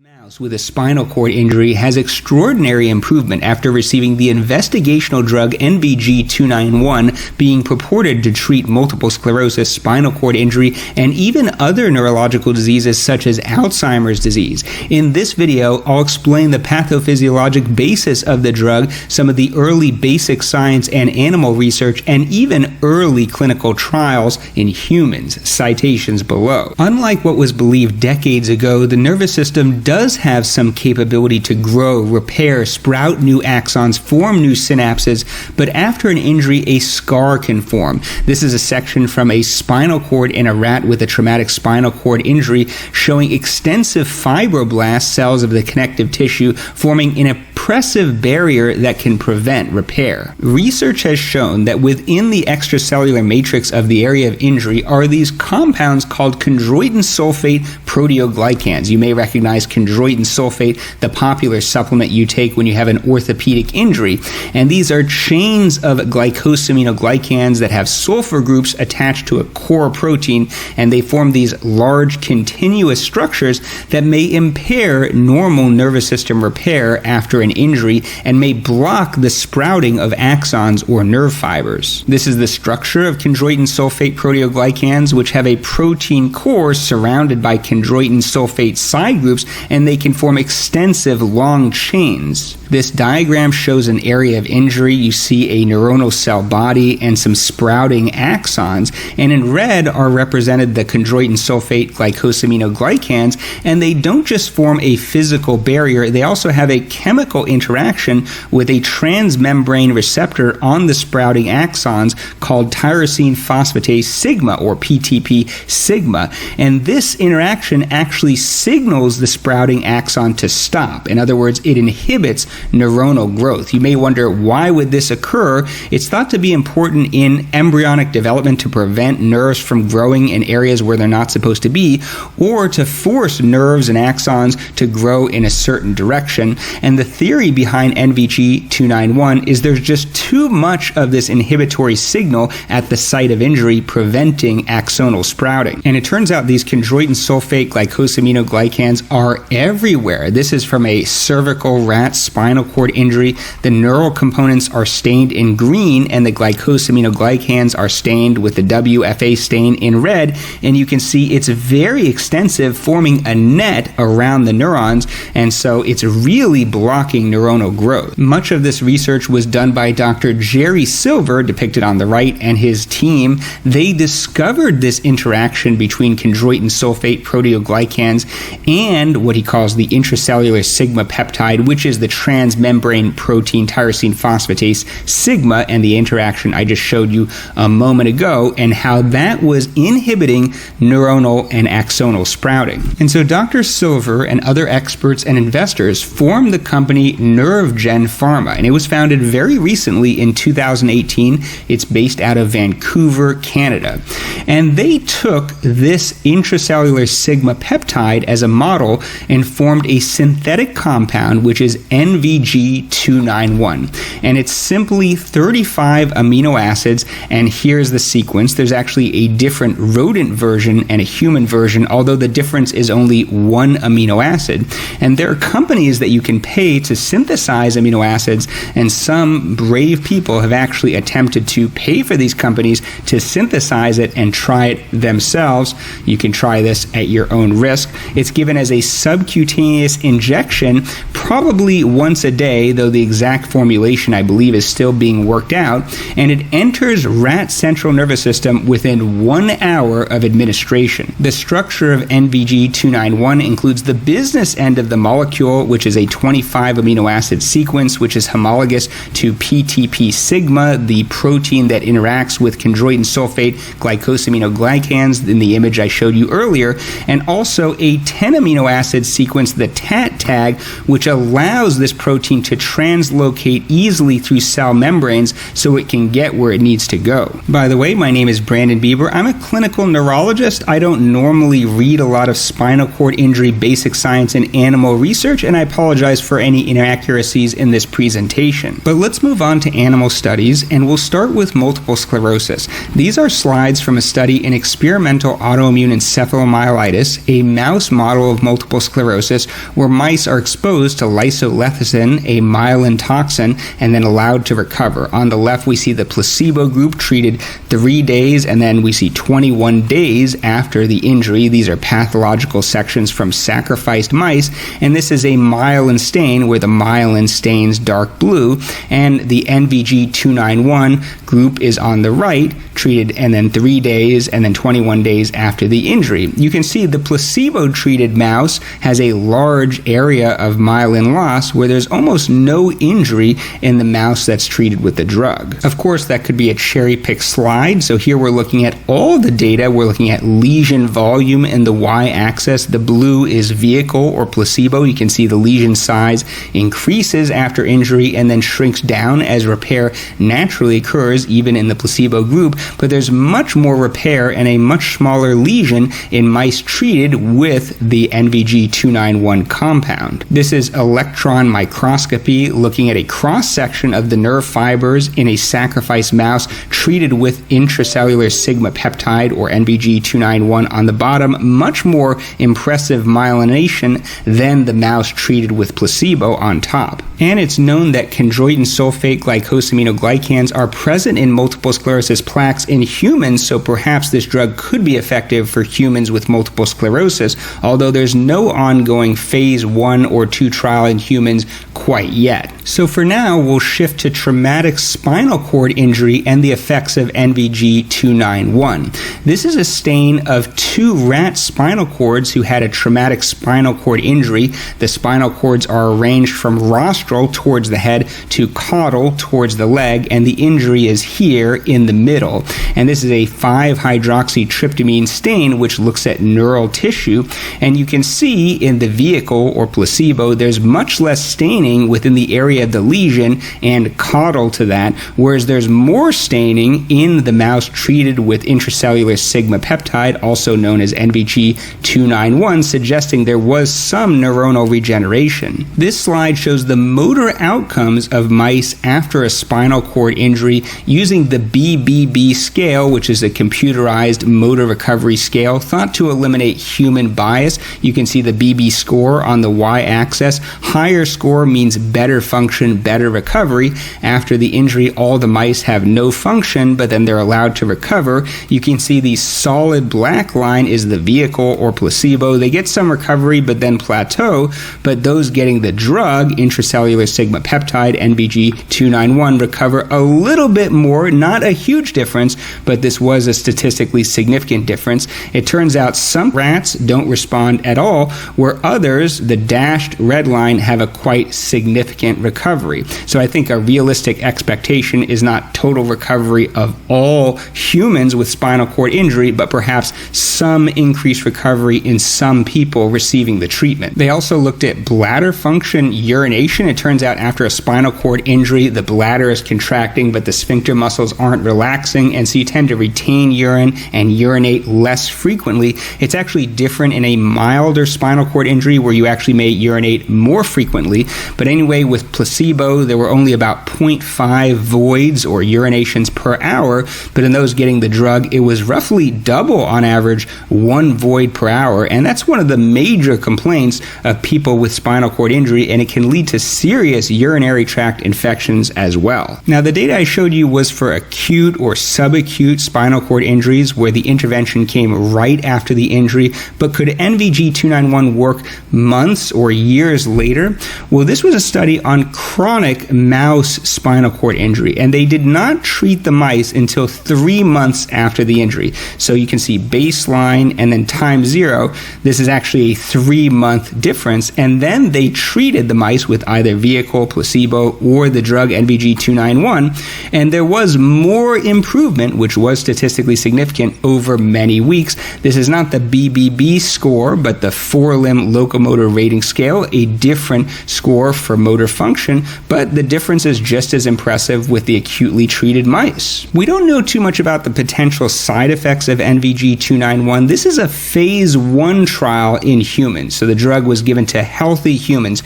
Mouse with a spinal cord injury has extraordinary improvement after receiving the investigational drug NVG-291 being purported to treat multiple sclerosis, spinal cord injury, and even other neurological diseases such as Alzheimer's disease. In this video, I'll explain the pathophysiologic basis of the drug, some of the early basic science and animal research, and even early clinical trials in humans. Citations below. Unlike what was believed decades ago, the nervous system does have some capability to grow, repair, sprout new axons, form new synapses, but after an injury, a scar can form. This is a section from a spinal cord in a rat with a traumatic spinal cord injury showing extensive fibroblast cells of the connective tissue forming an impressive barrier that can prevent repair. Research has shown that within the extracellular matrix of the area of injury are these compounds called chondroitin sulfate proteoglycans. You may recognize chondroitin sulfate, the popular supplement you take when you have an orthopedic injury. And these are chains of glycosaminoglycans that have sulfur groups attached to a core protein, and they form these large continuous structures that may impair normal nervous system repair after an injury and may block the sprouting of axons or nerve fibers. This is the structure of chondroitin sulfate proteoglycans, which have a protein core surrounded by chondroitin sulfate side groups, and they can form extensive long chains. This diagram shows an area of injury. You see a neuronal cell body and some sprouting axons, and in red are represented the chondroitin sulfate glycosaminoglycans, and they don't just form a physical barrier, they also have a chemical interaction with a transmembrane receptor on the sprouting axons called tyrosine phosphatase sigma, or PTP sigma, and this interaction actually signals the sprouting axon to stop. In other words, it inhibits neuronal growth. You may wonder, why would this occur? It's thought to be important in embryonic development to prevent nerves from growing in areas where they're not supposed to be, or to force nerves and axons to grow in a certain direction. And the theory behind NVG-291 is there's just too much of this inhibitory signal at the site of injury, preventing axonal sprouting. And it turns out these chondroitin sulfate glycosaminoglycans are everywhere. This is from a cervical rat spinal cord injury. The neural components are stained in green, and the glycosaminoglycans are stained with the WFA stain in red, and you can see it's very extensive, forming a net around the neurons, and so it's really blocking neuronal growth. Much of this research was done by Dr. Jerry Silver, depicted on the right, and his team. They discovered this interaction between chondroitin sulfate proteoglycans and what he calls the intracellular sigma peptide, which is the transmembrane protein tyrosine phosphatase sigma, and the interaction I just showed you a moment ago, and how that was inhibiting neuronal and axonal sprouting. And so Dr. Silver and other experts and investors formed the company Nirvgen Pharma, and it was founded very recently in 2018. It's based out of Vancouver, Canada. And they took this intracellular sigma peptide as a model and formed a synthetic compound, which is NVG-291. And it's simply 35 amino acids, and here's the sequence. There's actually a different rodent version and a human version, although the difference is only one amino acid. And there are companies that you can pay to synthesize amino acids, and some brave people have actually attempted to pay for these companies to synthesize it and try it themselves. You can try this at your own risk. It's given as a subcutaneous injection, probably once a day, though the exact formulation, I believe, is still being worked out, and it enters rat central nervous system within 1 hour of administration. The structure of NVG-291 includes the business end of the molecule, which is a 25 amino acid sequence, which is homologous to PTP sigma, the protein that interacts with chondroitin sulfate glycosaminoglycans in the image I showed you earlier, and also a 10 amino acid sequence, the TAT tag, which allows this protein to translocate easily through cell membranes so it can get where it needs to go. By the way, my name is Brandon Beaber. I'm a clinical neurologist. I don't normally read a lot of spinal cord injury basic science and animal research, and I apologize for any inaccuracies in this presentation. But let's move on to animal studies, and we'll start with multiple sclerosis. These are slides from a study in experimental autoimmune encephalomyelitis, a mouse model of multiple sclerosis sclerosis, where mice are exposed to lysolecithin, a myelin toxin, and then allowed to recover. On the left, we see the placebo group treated 3 days, and then we see 21 days after the injury. These are pathological sections from sacrificed mice, and this is a myelin stain where the myelin stains dark blue, and the NVG-291 group is on the right, treated and then 3 days and then 21 days after the injury. You can see the placebo-treated mouse has a large area of myelin loss where there's almost no injury in the mouse that's treated with the drug. Of course, that could be a cherry-picked slide, so here we're looking at all the data. We're looking at lesion volume in the y-axis. The blue is vehicle or placebo. You can see the lesion size increases after injury and then shrinks down as repair naturally occurs even in the placebo group, but there's much more repair and a much smaller lesion in mice treated with the NVG-291 compound. This is electron microscopy looking at a cross-section of the nerve fibers in a sacrificed mouse treated with intracellular sigma peptide or NVG-291 on the bottom. Much more impressive myelination than the mouse treated with placebo on top. And it's known that chondroitin sulfate glycosaminoglycans are present in multiple sclerosis plaques in humans, so perhaps this drug could be effective for humans with multiple sclerosis, although there's no ongoing phase 1 or 2 trial in humans quite yet. So for now, we'll shift to traumatic spinal cord injury and the effects of NVG-291. This is a stain of 2 rat spinal cords who had a traumatic spinal cord injury. The spinal cords are arranged from rostral towards the head to caudal towards the leg, and the injury is here in the middle. And this is a 5-hydroxytryptamine stain which looks at neural tissue, and you can see in the vehicle or placebo there's much less staining within the area of the lesion and caudal to that, whereas there's more staining in the mouse treated with intracellular sigma peptide, also known as NVG-291, suggesting there was some neuronal regeneration. This slide shows the motor outcomes of mice after a spinal cord injury using the BBB scale, which is a computerized motor recovery scale thought to eliminate human bias. You can see the BB score on the y-axis. Higher score means better function, better recovery. After the injury, all the mice have no function, but then they're allowed to recover. You can see the solid black line is the vehicle or placebo. They get some recovery, but then plateau, but those getting the drug, intracellular sigma peptide, NVG-291, recover a little bit more, not a huge difference, but this was a statistically significant difference. It turns out some rats don't respond at all, where others, the dashed red line, have a quite significant recovery. So I think a realistic expectation is not total recovery of all humans with spinal cord injury, but perhaps some increased recovery in some people receiving the treatment. They also looked at bladder function urination. It turns out after a spinal cord injury, the bladder is contracting, but the sphincter muscles aren't relaxing, and so you tend to retain urine and urinate less frequently. It's actually different in a milder spinal cord injury where you actually may urinate more frequently. But anyway, with placebo, there were only about 0.5 voids or urinations per hour, but in those getting the drug, it was roughly double on average, 1 void per hour, and that's one of the major complaints of people with spinal cord injury, and it can lead to serious urinary tract infections as well. Now, the data I showed you was for acute or subacute spinal cord injuries where the intervention came right after the injury, but could NVG-291 work months or years later? Well, this was a study on chronic mouse spinal cord injury, and they did not treat the mice until 3 months after the injury. So you can see baseline and then time 0. This is actually a 3-month difference, and then they treated the mice with either vehicle, placebo, or the drug NVG-291, and there was more improvement, which was statistically significant over many weeks. This is not the BBB score, but the 4-limb locomotor rating scale, a different score for motor function, but the difference is just as impressive with the acutely treated mice. We don't know too much about the potential side effects of NVG-291. This is a phase 1 trial in humans, so the drug was given to healthy humans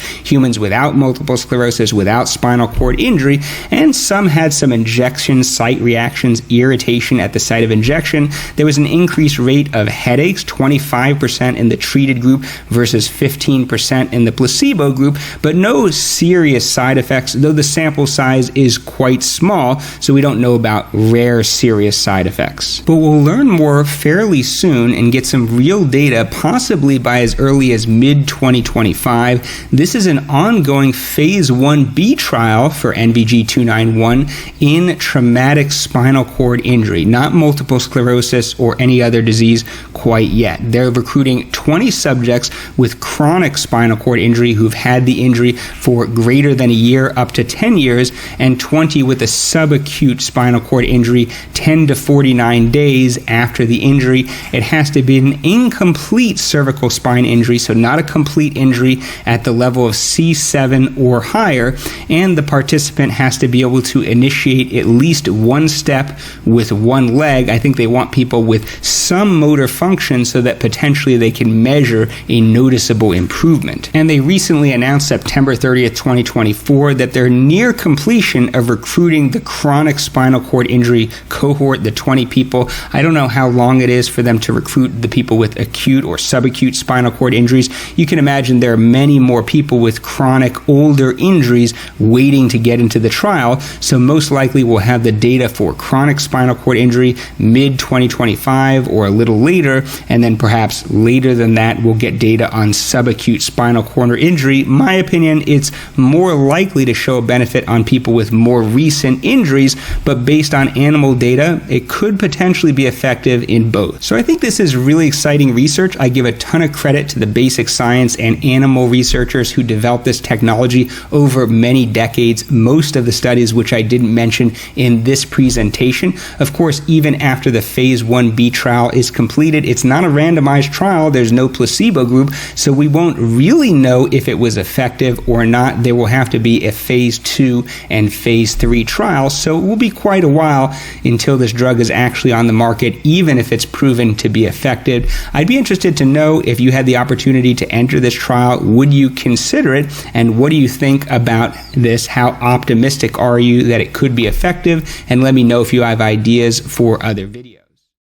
without multiple sclerosis, without spinal cord injury, and some had some injection site reactions, irritation at the site of injection. There was an increased rate of headaches, 25% in the treated group, versus 15% in the placebo group, but no serious side effects, though the sample size is quite small, so we don't know about rare serious side effects. But we'll learn more fairly soon and get some real data, possibly by as early as mid-2025. This is an ongoing phase 1b trial for NVG-291 in traumatic spinal cord injury, not multiple sclerosis or any other disease quite yet. They're recruiting 20 subjects with chronic spinal cord injury who've had the injury for greater than a year up to 10 years, and 20 with a subacute spinal cord injury 10 to 49 days after the injury. It has to be an incomplete cervical spine injury, so not a complete injury at the level of C7 or higher, and the participant has to be able to initiate at least one step with one leg. I think they want people with some motor function so that potentially they can measure a noticeable improvement. And they recently announced September 30th, 2024 that they're near completion of recruiting the chronic spinal cord injury cohort, the 20 people. I don't know how long it is for them to recruit the people with acute or subacute spinal cord injuries. You can imagine there are many more people with chronic older injuries waiting to get into the trial, so most likely we'll have the data for chronic spinal cord injury mid-2025 or a little later, and then perhaps later than that we'll get data on subacute spinal cord injury. My opinion, it's more likely to show a benefit on people with more recent injuries, but based on animal data, it could potentially be effective in both. So I think this is really exciting research. I give a ton of credit to the basic science and animal researchers who developed this technology over many decades. Most of the studies which I didn't mention in this presentation. Of course, even after the phase 1b trial is completed, it's not a randomized trial. There's no placebo group, so we won't really know if it was effective or not. There will have to be a phase 2 and phase 3 trial, so it will be quite a while until this drug is actually on the market, even if it's proven to be effective. I'd be interested to know if you had the opportunity to enter this trial, would you consider it, and what do you think about this? How optimistic are you that it could be effective? And let me know if you have ideas for other videos.